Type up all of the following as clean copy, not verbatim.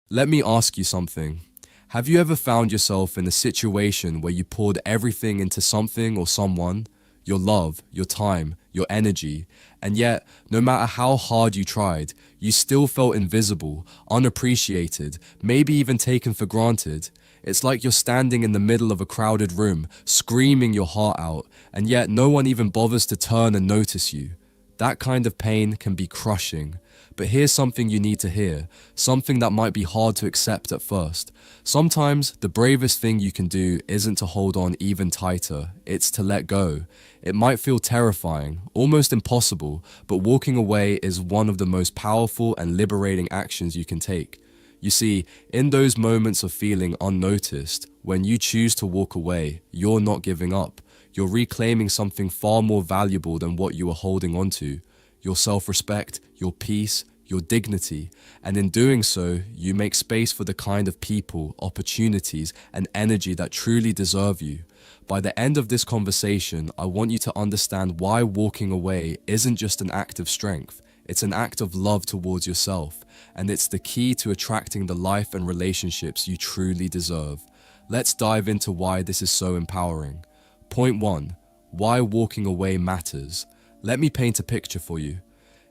Let me ask you something. Have you ever found yourself in a situation where you poured everything into something or someone, your love, your time, your energy, and yet, no matter how hard you tried, you still felt invisible, unappreciated, maybe even taken for granted? It's like you're standing in the middle of a crowded room, screaming your heart out, and yet no one even bothers to turn and notice you. That kind of pain can be crushing. But here's something you need to hear, something that might be hard to accept at first. Sometimes the bravest thing you can do isn't to hold on even tighter, it's to let go. It might feel terrifying, almost impossible, but walking away is one of the most powerful and liberating actions you can take. You see, in those moments of feeling unnoticed, when you choose to walk away, you're not giving up. You're reclaiming something far more valuable than what you were holding on to. Your self-respect, your peace, your dignity, and in doing so, you make space for the kind of people, opportunities, and energy that truly deserve you. By the end of this conversation, I want you to understand why walking away isn't just an act of strength. It's an act of love towards yourself, and it's the key to attracting the life and relationships you truly deserve. Let's dive into why this is so empowering. Point 1. Why walking away matters. Let me paint a picture for you.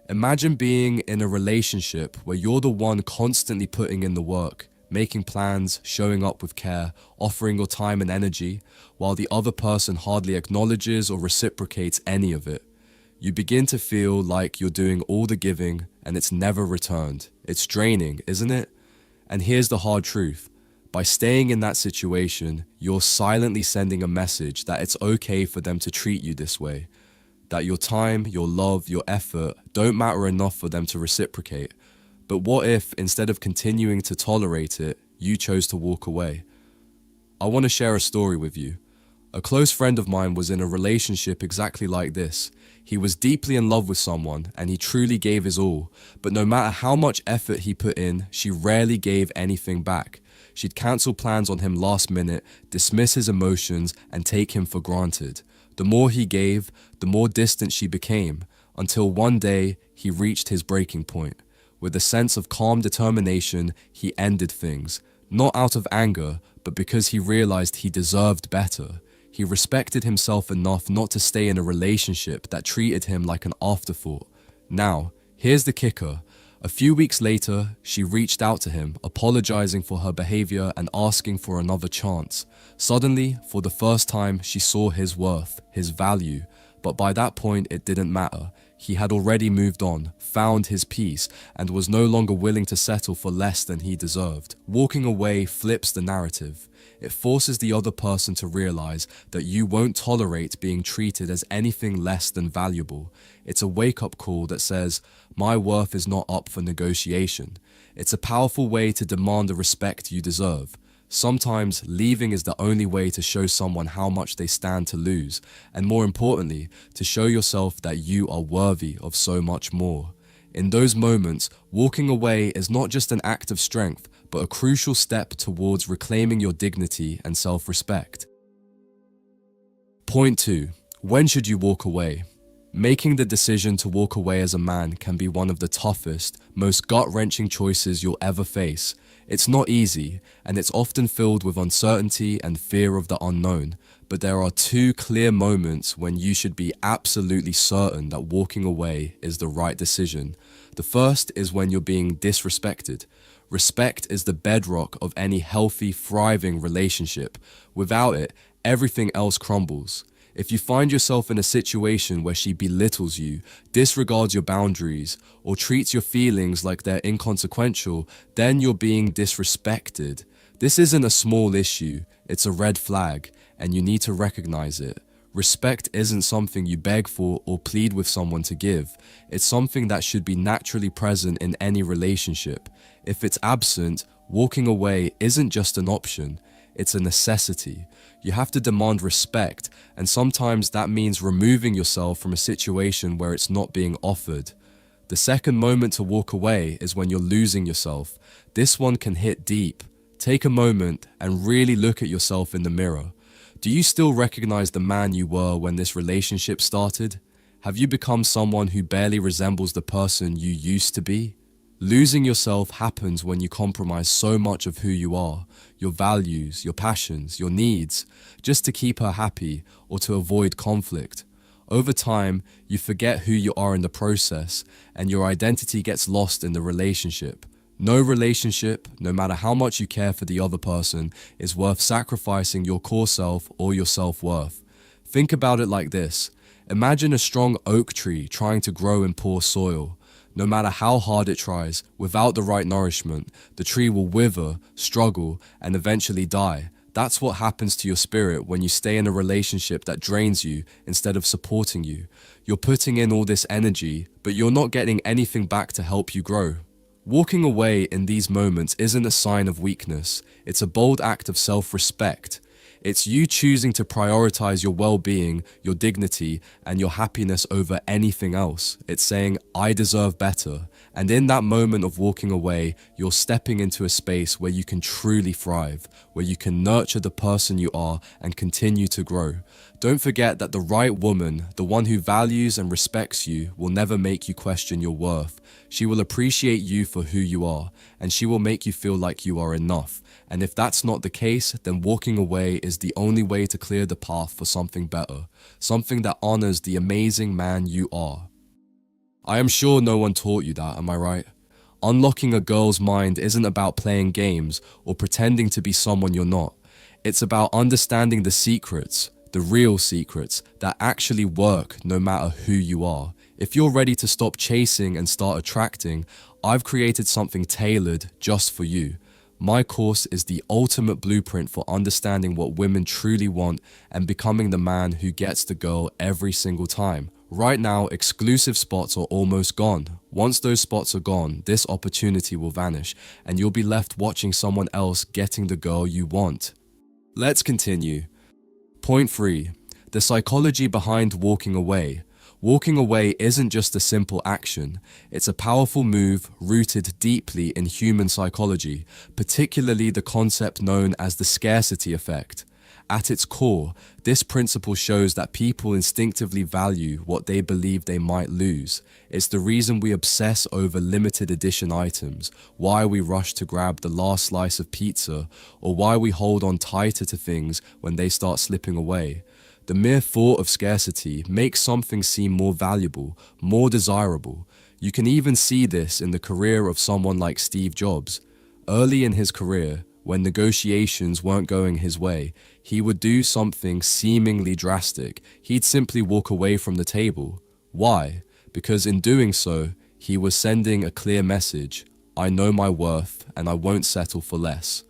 Imagine being in a relationship where you're the one constantly putting in the work, making plans, showing up with care, offering your time and energy, while the other person hardly acknowledges or reciprocates any of it. You begin to feel like you're doing all the giving and it's never returned. It's draining, isn't it? And here's the hard truth. By staying in that situation, you're silently sending a message that it's okay for them to treat you this way. That your time, your love, your effort don't matter enough for them to reciprocate. But what if, instead of continuing to tolerate it, you chose to walk away? I want to share a story with you. A close friend of mine was in a relationship exactly like this. He was deeply in love with someone and he truly gave his all, but no matter how much effort he put in, she rarely gave anything back. She'd cancel plans on him last minute, dismiss his emotions, and take him for granted. The more he gave, the more distant she became, until one day he reached his breaking point. With a sense of calm determination, he ended things, not out of anger, but because he realized he deserved better. He respected himself enough not to stay in a relationship that treated him like an afterthought. Now, here's the kicker. A few weeks later, she reached out to him, apologizing for her behavior and asking for another chance. Suddenly, for the first time, she saw his worth, his value. But by that point, it didn't matter. He had already moved on, found his peace, and was no longer willing to settle for less than he deserved. Walking away flips the narrative. It forces the other person to realize that you won't tolerate being treated as anything less than valuable. It's a wake-up call that says, my worth is not up for negotiation. It's a powerful way to demand the respect you deserve. Sometimes leaving is the only way to show someone how much they stand to lose, and more importantly, to show yourself that you are worthy of so much more. In those moments, walking away is not just an act of strength, but a crucial step towards reclaiming your dignity and self-respect. Point 2. When should you walk away? Making the decision to walk away as a man can be one of the toughest, most gut-wrenching choices you'll ever face. It's not easy, and it's often filled with uncertainty and fear of the unknown, but there are two clear moments when you should be absolutely certain that walking away is the right decision. The first is when you're being disrespected. Respect is the bedrock of any healthy, thriving relationship. Without it, everything else crumbles. If you find yourself in a situation where she belittles you, disregards your boundaries, or treats your feelings like they're inconsequential, then you're being disrespected. This isn't a small issue, it's a red flag, and you need to recognize it. Respect isn't something you beg for or plead with someone to give. It's something that should be naturally present in any relationship. If it's absent, walking away isn't just an option, it's a necessity. You have to demand respect, and sometimes that means removing yourself from a situation where it's not being offered. The second moment to walk away is when you're losing yourself. This one can hit deep. Take a moment and really look at yourself in the mirror. Do you still recognize the man you were when this relationship started? Have you become someone who barely resembles the person you used to be? Losing yourself happens when you compromise so much of who you are, your values, your passions, your needs, just to keep her happy or to avoid conflict. Over time, you forget who you are in the process, and your identity gets lost in the relationship. No relationship, no matter how much you care for the other person, is worth sacrificing your core self or your self-worth. Think about it like this. Imagine a strong oak tree trying to grow in poor soil. No matter how hard it tries, without the right nourishment, the tree will wither, struggle, and eventually die. That's what happens to your spirit when you stay in a relationship that drains you instead of supporting you. You're putting in all this energy, but you're not getting anything back to help you grow. Walking away in these moments isn't a sign of weakness. It's a bold act of self-respect. It's you choosing to prioritize your well-being, your dignity, and your happiness over anything else. It's saying, I deserve better. And in that moment of walking away, you're stepping into a space where you can truly thrive, where you can nurture the person you are and continue to grow. Don't forget that the right woman, the one who values and respects you, will never make you question your worth. She will appreciate you for who you are, and she will make you feel like you are enough. And if that's not the case, then walking away is the only way to clear the path for something better, something that honors the amazing man you are. I am sure no one taught you that, am I right? Unlocking a girl's mind isn't about playing games or pretending to be someone you're not. It's about understanding the secrets, the real secrets that actually work no matter who you are. If you're ready to stop chasing and start attracting, I've created something tailored just for you. My course is the ultimate blueprint for understanding what women truly want and becoming the man who gets the girl every single time. Right now, exclusive spots are almost gone. Once those spots are gone, this opportunity will vanish and you'll be left watching someone else getting the girl you want. Let's continue. Point 3. The psychology behind walking away. Walking away isn't just a simple action. It's a powerful move rooted deeply in human psychology, particularly the concept known as the scarcity effect. At its core, this principle shows that people instinctively value what they believe they might lose. It's the reason we obsess over limited edition items, why we rush to grab the last slice of pizza, or why we hold on tighter to things when they start slipping away. The mere thought of scarcity makes something seem more valuable, more desirable. You can even see this in the career of someone like Steve Jobs. Early in his career, when negotiations weren't going his way, he would do something seemingly drastic. He'd simply walk away from the table. Why? Because in doing so, he was sending a clear message: I know my worth and I won't settle for less.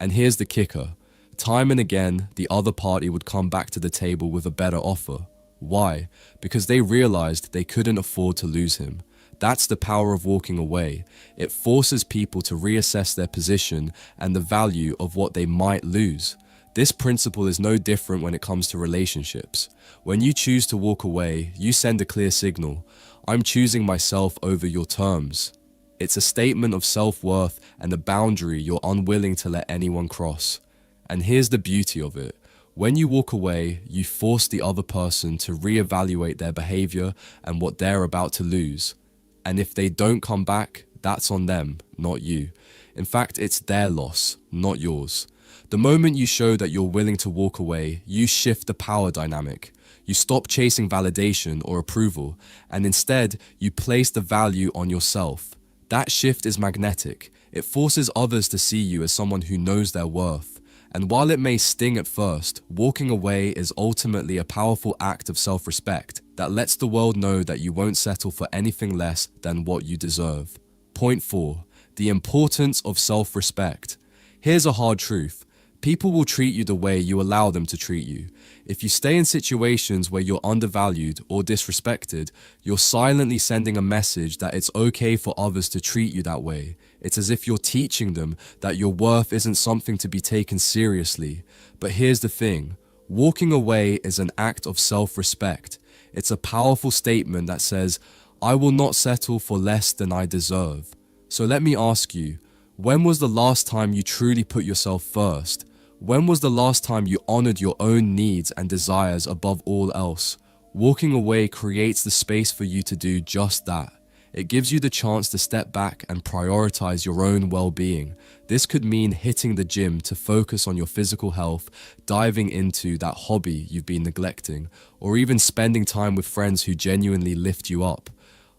And here's the kicker. Time and again, the other party would come back to the table with a better offer. Why? Because they realized they couldn't afford to lose him. That's the power of walking away. It forces people to reassess their position and the value of what they might lose. This principle is no different when it comes to relationships. When you choose to walk away, you send a clear signal. I'm choosing myself over your terms. It's a statement of self-worth and a boundary you're unwilling to let anyone cross. And here's the beauty of it. When you walk away, you force the other person to reevaluate their behavior and what they're about to lose. And if they don't come back, that's on them, not you. In fact, it's their loss, not yours. The moment you show that you're willing to walk away, you shift the power dynamic. You stop chasing validation or approval, and instead, you place the value on yourself. That shift is magnetic. It forces others to see you as someone who knows their worth. And while it may sting at first, walking away is ultimately a powerful act of self-respect that lets the world know that you won't settle for anything less than what you deserve. Point 4. The importance of self-respect. Here's a hard truth. People will treat you the way you allow them to treat you. If you stay in situations where you're undervalued or disrespected, you're silently sending a message that it's okay for others to treat you that way. It's as if you're teaching them that your worth isn't something to be taken seriously. But here's the thing. Walking away is an act of self-respect. It's a powerful statement that says, I will not settle for less than I deserve. So let me ask you, when was the last time you truly put yourself first? When was the last time you honored your own needs and desires above all else? Walking away creates the space for you to do just that. It gives you the chance to step back and prioritize your own well-being. This could mean hitting the gym to focus on your physical health, diving into that hobby you've been neglecting, or even spending time with friends who genuinely lift you up.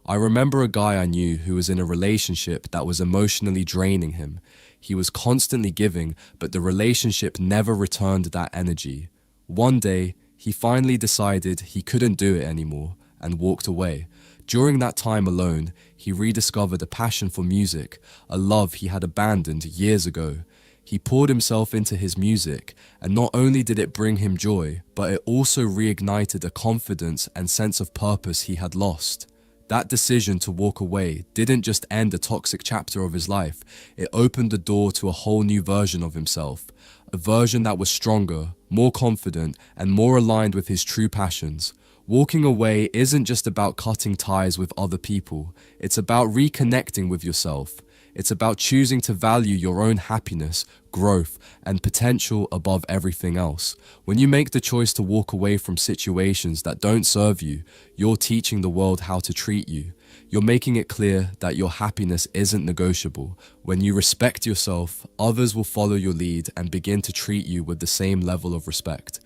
I remember a guy I knew who was in a relationship that was emotionally draining him. He was constantly giving, but the relationship never returned that energy. One day, he finally decided he couldn't do it anymore and walked away. During that time alone, he rediscovered a passion for music, a love he had abandoned years ago. He poured himself into his music, and not only did it bring him joy, but it also reignited a confidence and sense of purpose he had lost. That decision to walk away didn't just end a toxic chapter of his life, it opened the door to a whole new version of himself, a version that was stronger, more confident, and more aligned with his true passions. Walking away isn't just about cutting ties with other people, it's about reconnecting with yourself. It's about choosing to value your own happiness, growth, and potential above everything else. When you make the choice to walk away from situations that don't serve you, you're teaching the world how to treat you. You're making it clear that your happiness isn't negotiable. When you respect yourself, others will follow your lead and begin to treat you with the same level of respect.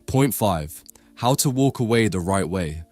Point 5. How to walk away the right way.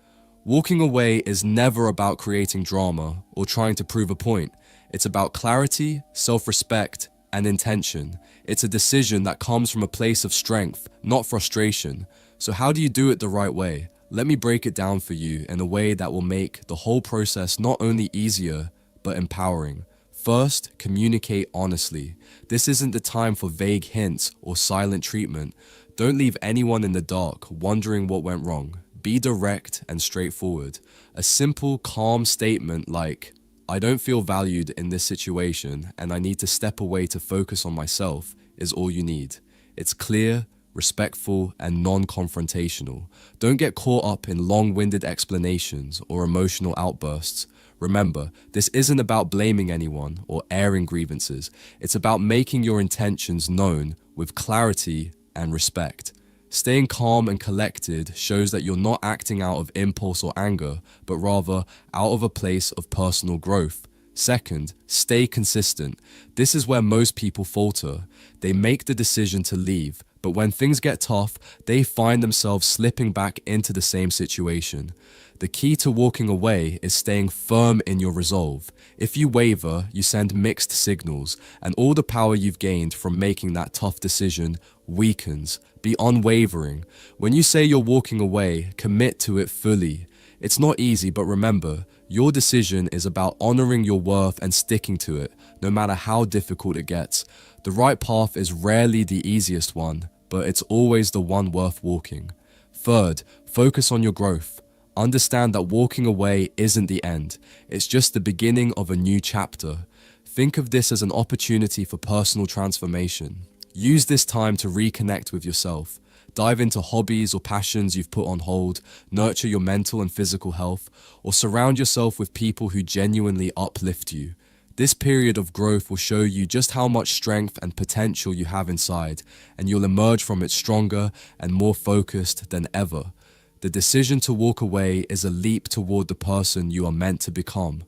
Walking away is never about creating drama or trying to prove a point. It's about clarity, self-respect, and intention. It's a decision that comes from a place of strength, not frustration. So how do you do it the right way? Let me break it down for you in a way that will make the whole process not only easier, but empowering. First, communicate honestly. This isn't the time for vague hints or silent treatment. Don't leave anyone in the dark wondering what went wrong. Be direct and straightforward. A simple, calm statement like, "I don't feel valued in this situation and I need to step away to focus on myself," is all you need. It's clear, respectful, and non-confrontational. Don't get caught up in long-winded explanations or emotional outbursts. Remember, this isn't about blaming anyone or airing grievances. It's about making your intentions known with clarity and respect. Staying calm and collected shows that you're not acting out of impulse or anger, but rather out of a place of personal growth. Second, stay consistent. This is where most people falter. They make the decision to leave, but when things get tough, they find themselves slipping back into the same situation. The key to walking away is staying firm in your resolve. If you waver, you send mixed signals, and all the power you've gained from making that tough decision weakens. Be unwavering. When you say you're walking away, commit to it fully. It's not easy, but remember, your decision is about honoring your worth and sticking to it, no matter how difficult it gets. The right path is rarely the easiest one, but it's always the one worth walking. Third, focus on your growth. Understand that walking away isn't the end. It's just the beginning of a new chapter. Think of this as an opportunity for personal transformation. Use this time to reconnect with yourself. Dive into hobbies or passions you've put on hold, nurture your mental and physical health, or surround yourself with people who genuinely uplift you. This period of growth will show you just how much strength and potential you have inside, and you'll emerge from it stronger and more focused than ever. The decision to walk away is a leap toward the person you are meant to become.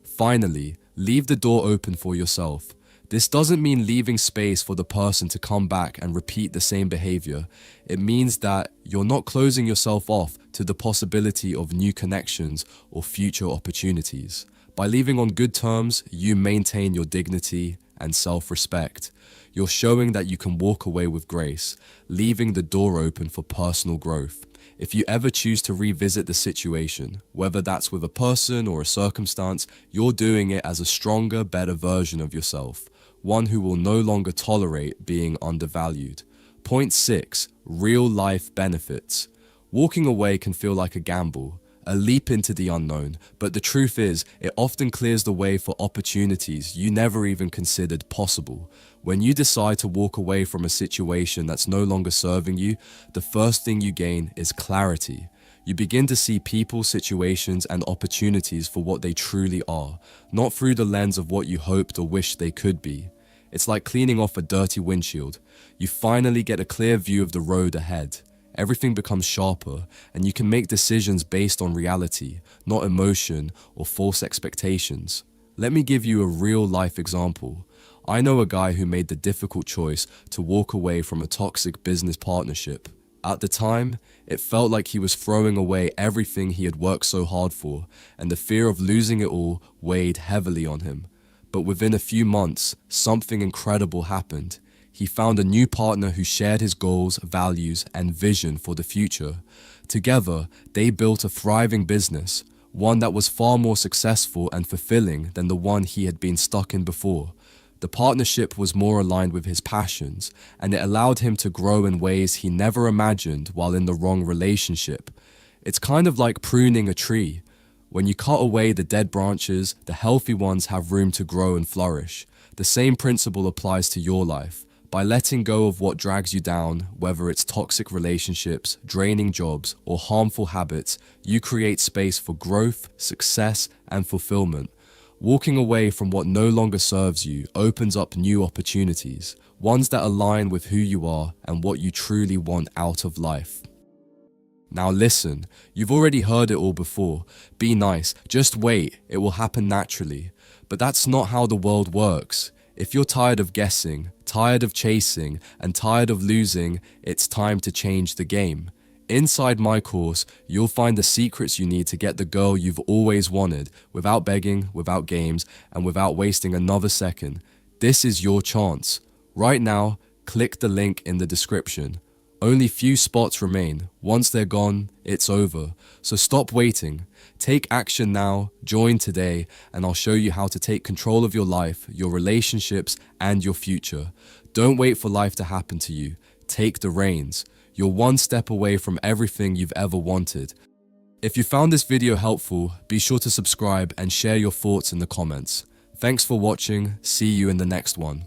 Finally, leave the door open for yourself. This doesn't mean leaving space for the person to come back and repeat the same behavior. It means that you're not closing yourself off to the possibility of new connections or future opportunities. By leaving on good terms, you maintain your dignity and self-respect. You're showing that you can walk away with grace, leaving the door open for personal growth. If you ever choose to revisit the situation, whether that's with a person or a circumstance, you're doing it as a stronger, better version of yourself, one who will no longer tolerate being undervalued. Point 6. Real-life benefits. Walking away can feel like a gamble, a leap into the unknown, but the truth is, it often clears the way for opportunities you never even considered possible. When you decide to walk away from a situation that's no longer serving you, the first thing you gain is clarity. You begin to see people, situations, and opportunities for what they truly are, not through the lens of what you hoped or wished they could be. It's like cleaning off a dirty windshield. You finally get a clear view of the road ahead. everything becomes sharper, and you can make decisions based on reality, not emotion or false expectations. Let me give you a real-life example. I know a guy who made the difficult choice to walk away from a toxic business partnership. At the time, it felt like he was throwing away everything he had worked so hard for, and the fear of losing it all weighed heavily on him. But within a few months, something incredible happened. He found a new partner who shared his goals, values, and vision for the future. Together, they built a thriving business, one that was far more successful and fulfilling than the one he had been stuck in before. The partnership was more aligned with his passions, and it allowed him to grow in ways he never imagined while in the wrong relationship. It's kind of like pruning a tree. When you cut away the dead branches, the healthy ones have room to grow and flourish. The same principle applies to your life. By letting go of what drags you down, whether it's toxic relationships, draining jobs, or harmful habits, you create space for growth, success, and fulfillment. Walking away from what no longer serves you opens up new opportunities, ones that align with who you are and what you truly want out of life. Now listen, you've already heard it all before. Be nice, just wait, it will happen naturally. But that's not how the world works. If you're tired of guessing, tired of chasing, and tired of losing, it's time to change the game. Inside my course, you'll find the secrets you need to get the girl you've always wanted, without begging, without games, and without wasting another second. This is your chance. Right now, click the link in the description. Only few spots remain. Once they're gone, it's over. So stop waiting. Take action now, join today, and I'll show you how to take control of your life, your relationships, and your future. Don't wait for life to happen to you. Take the reins. You're one step away from everything you've ever wanted. If you found this video helpful, be sure to subscribe and share your thoughts in the comments. Thanks for watching. See you in the next one.